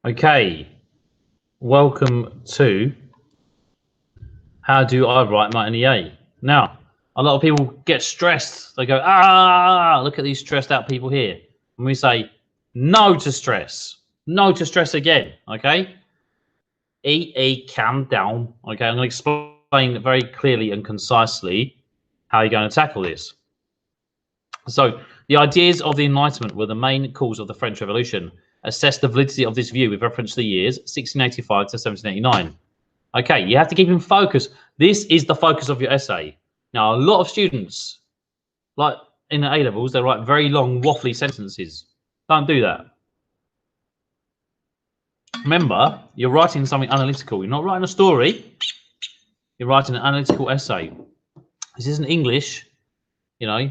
Okay, welcome to How Do I Write My NEA? Now, a lot of people get stressed. They go, look at these stressed out people here. And we say, no to stress. No to stress again, okay? Calm down, okay? I'm going to explain very clearly and concisely how you're going to tackle this. So, the ideas of the Enlightenment were the main cause of the French Revolution. Assess the validity of this view with reference to the years 1685 to 1789. Okay, you have to keep in focus. This is the focus of your essay. Now, a lot of students, like in the A-levels, they write very long, waffly sentences. Don't do that. Remember, you're writing something analytical. You're not writing a story. You're writing an analytical essay. This isn't English, you know.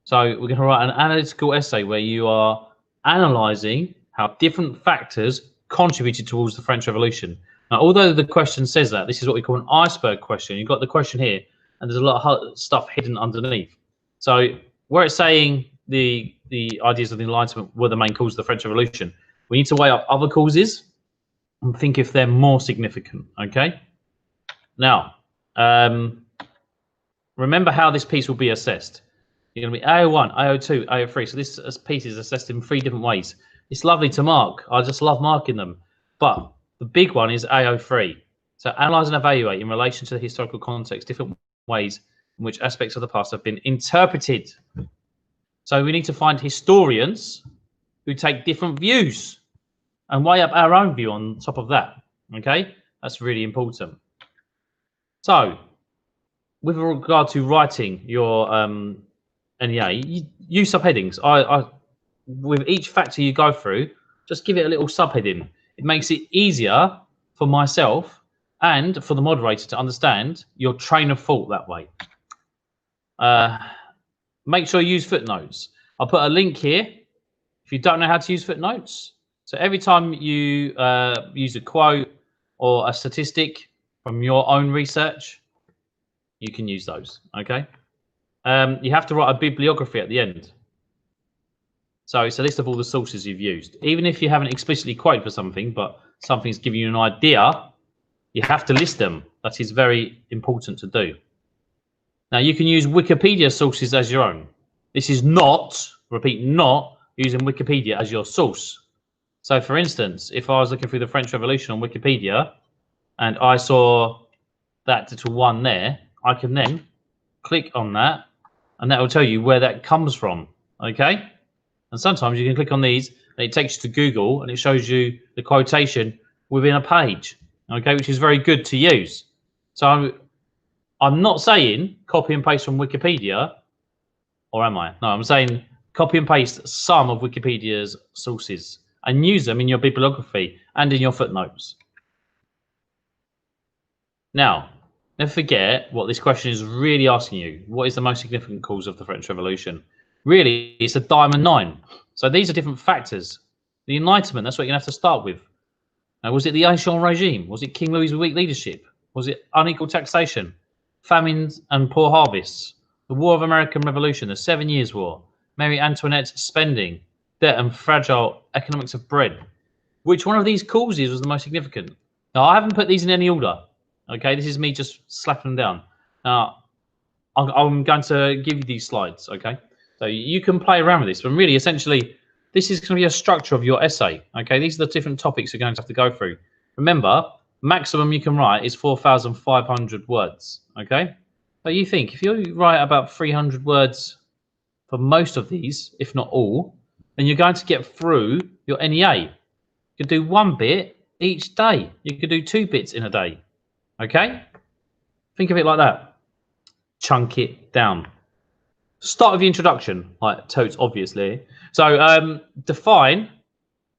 So we're going to write an analytical essay where you are analysing how different factors contributed towards the French Revolution. Now, although the question says that, this is what we call an iceberg question. You've got the question here, and there's a lot of stuff hidden underneath. So where it's saying the ideas of the Enlightenment were the main cause of the French Revolution, we need to weigh up other causes and think if they're more significant, okay? Now, remember how this piece will be assessed. You're going to be AO1, AO2, AO3. So this piece is assessed in 3 different ways. It's lovely to mark. I just love marking them. But the big one is AO3. So analyze and evaluate in relation to the historical context, different ways in which aspects of the past have been interpreted. So we need to find historians who take different views and weigh up our own view on top of that. Okay? That's really important. So with regard to writing your NEA, use subheadings. With each factor you go through, just give it a little subheading. It makes it easier for myself and for the moderator to understand your train of thought that way. Make sure you use footnotes. I'll put a link here if you don't know how to use footnotes. So every time you use a quote or a statistic from your own research, you can use those, okay? You have to write a bibliography at the end. So it's a list of all the sources you've used. Even if you haven't explicitly quoted for something, but something's giving you an idea, you have to list them. That is very important to do. Now, you can use Wikipedia sources as your own. This is not, repeat, not using Wikipedia as your source. So, for instance, if I was looking through the French Revolution on Wikipedia and I saw that little one there, I can then click on that and that will tell you where that comes from, okay? And sometimes you can click on these and it takes you to Google and it shows you the quotation within a page, okay, which is very good to use. So I'm not saying copy and paste from Wikipedia, or am I? No, I'm saying copy and paste some of Wikipedia's sources and use them in your bibliography and in your footnotes. Now, never forget what this question is really asking you. What is the most significant cause of the French Revolution? Really, it's a diamond 9. So these are different factors. The Enlightenment, that's what you're going to have to start with. Now, was it the Ancien regime? Was it King Louis's weak leadership? Was it unequal taxation, famines and poor harvests, the War of American Revolution, the 7 Years' War, Marie Antoinette's spending, debt and fragile economics of bread? Which one of these causes was the most significant? Now, I haven't put these in any order. Okay, this is me just slapping them down. Now, I'm going to give you these slides, okay? So you can play around with this, but really, essentially, this is going to be a structure of your essay, okay? These are the different topics you're going to have to go through. Remember, maximum you can write is 4,500 words, okay? So you think, if you write about 300 words for most of these, if not all, then you're going to get through your NEA. You could do 1 bit each day. You could do 2 bits in a day, okay? Think of it like that. Chunk it down. Start with the introduction, like totes obviously. So define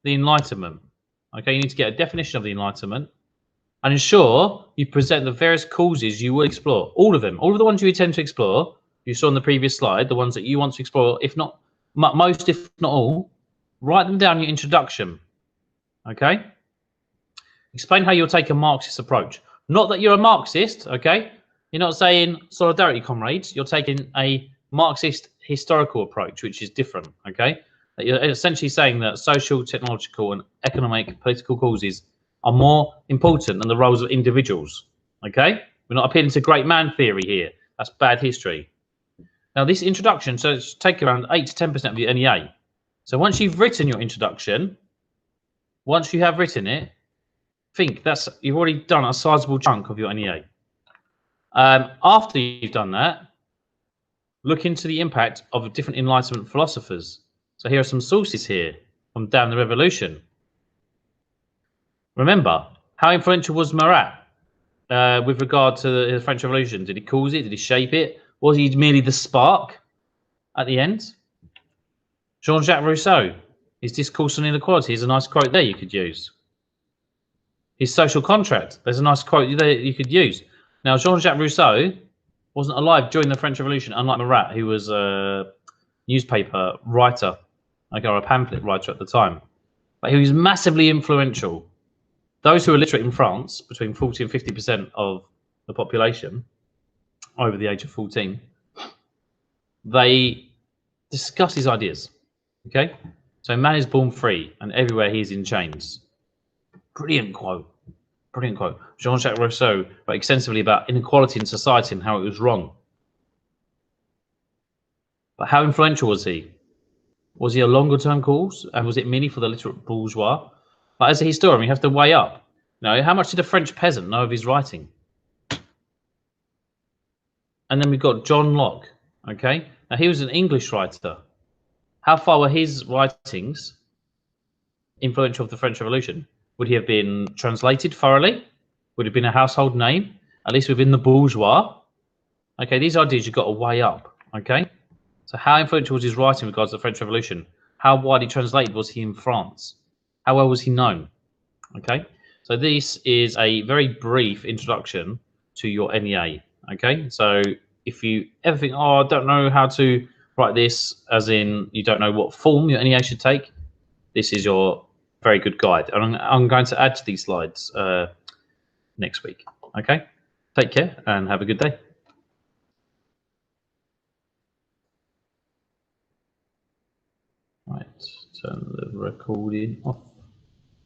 the Enlightenment. Okay, you need to get a definition of the Enlightenment and ensure you present the various causes you will explore. All of them, all of the ones you intend to explore. You saw on the previous slide, the ones that you want to explore, if not most, if not all, write them down in your introduction. Okay? Explain how you'll take a Marxist approach. Not that you're a Marxist, okay? You're not saying solidarity, comrades. You're taking a Marxist historical approach, which is different, okay? You're essentially saying that social, technological, and economic, political causes are more important than the roles of individuals. Okay? We're not appealing to great man theory here. That's bad history. Now, this introduction, so it's take around 8 to 10% of your NEA. So once you've written your introduction, once you have written it, think you've already done a sizable chunk of your NEA. After you've done that, look into the impact of different Enlightenment philosophers. So here are some sources here from Damn the Revolution. Remember, how influential was Marat with regard to the French Revolution? Did he cause it? Did he shape it? Was he merely the spark at the end? Jean-Jacques Rousseau, his Discourse on Inequality is a nice quote there you could use. His Social Contract, there's a nice quote there you could use. Now, Jean-Jacques Rousseau wasn't alive during the French Revolution, unlike Marat, who was a newspaper writer, or a pamphlet writer at the time. But he was massively influential. Those who are literate in France, between 40 and 50% of the population over the age of 14, they discuss his ideas. Okay? So man is born free, and everywhere he is in chains. Brilliant quote. Brilliant quote. Jean-Jacques Rousseau wrote extensively about inequality in society and how it was wrong. But how influential was he? Was he a longer-term cause, and was it merely for the literate bourgeois? But as a historian, we have to weigh up. How much did a French peasant know of his writing? And then we've got John Locke. Okay, now he was an English writer. How far were his writings influential of the French Revolution? Would he have been translated thoroughly? Would he have been a household name, at least within the bourgeois? Okay, these ideas you've got to weigh up. Okay, so how influential was his writing in regards to the French Revolution? How widely translated was he in France? How well was he known? Okay, so this is a very brief introduction to your NEA. Okay, so if you ever think, oh, I don't know how to write this, as in you don't know what form your NEA should take, this is your very good guide. And I'm going to add to these slides next week. Okay, take care and have a good day. Right, turn the recording off.